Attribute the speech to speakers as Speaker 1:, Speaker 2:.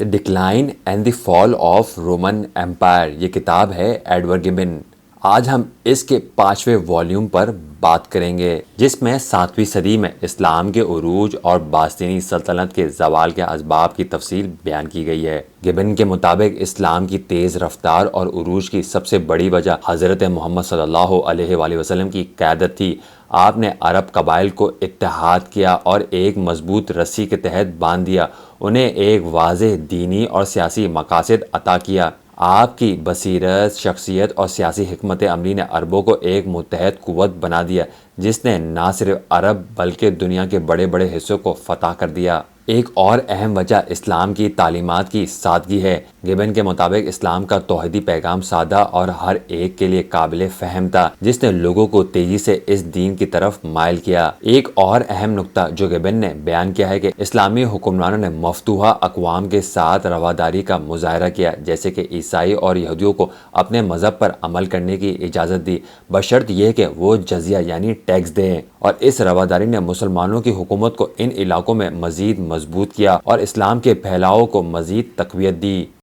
Speaker 1: The decline and the fall of Roman empire, یہ کتاب ہے ایڈورڈ گبن۔ آج ہم اس کے 5ویں والیوم پر بات کریں گے، جس میں 7ویں صدی میں اسلام کے عروج اور باستینی سلطنت کے زوال کے اسباب کی تفصیل بیان کی گئی ہے۔ گبن کے مطابق اسلام کی تیز رفتار اور عروج کی سب سے بڑی وجہ حضرت محمد صلی اللہ علیہ وآلہ وسلم کی قیادت تھی۔ آپ نے عرب قبائل کو اتحاد کیا اور ایک مضبوط رسی کے تحت باندھ دیا، انہیں ایک واضح دینی اور سیاسی مقاصد عطا کیا۔ آپ کی بصیرت، شخصیت اور سیاسی حکمت عملی نے عربوں کو ایک متحد قوت بنا دیا، جس نے نہ صرف عرب بلکہ دنیا کے بڑے بڑے حصوں کو فتح کر دیا۔ ایک اور اہم وجہ اسلام کی تعلیمات کی سادگی ہے۔ گبن کے مطابق اسلام کا توحیدی پیغام سادہ اور ہر ایک کے لیے قابل فہم تھا، جس نے لوگوں کو تیزی سے اس دین کی طرف مائل کیا۔ ایک اور اہم نقطہ جو گبن نے بیان کیا ہے کہ اسلامی حکمرانوں نے مفتوحہ اقوام کے ساتھ رواداری کا مظاہرہ کیا، جیسے کہ عیسائی اور یہودیوں کو اپنے مذہب پر عمل کرنے کی اجازت دی، بشرط یہ کہ وہ جزیہ یعنی ٹیکس دیں، اور اس رواداری نے مسلمانوں کی حکومت کو ان علاقوں میں مزید مضبوط کیا اور اسلام کے پھیلاؤ کو مزید تقویت دی۔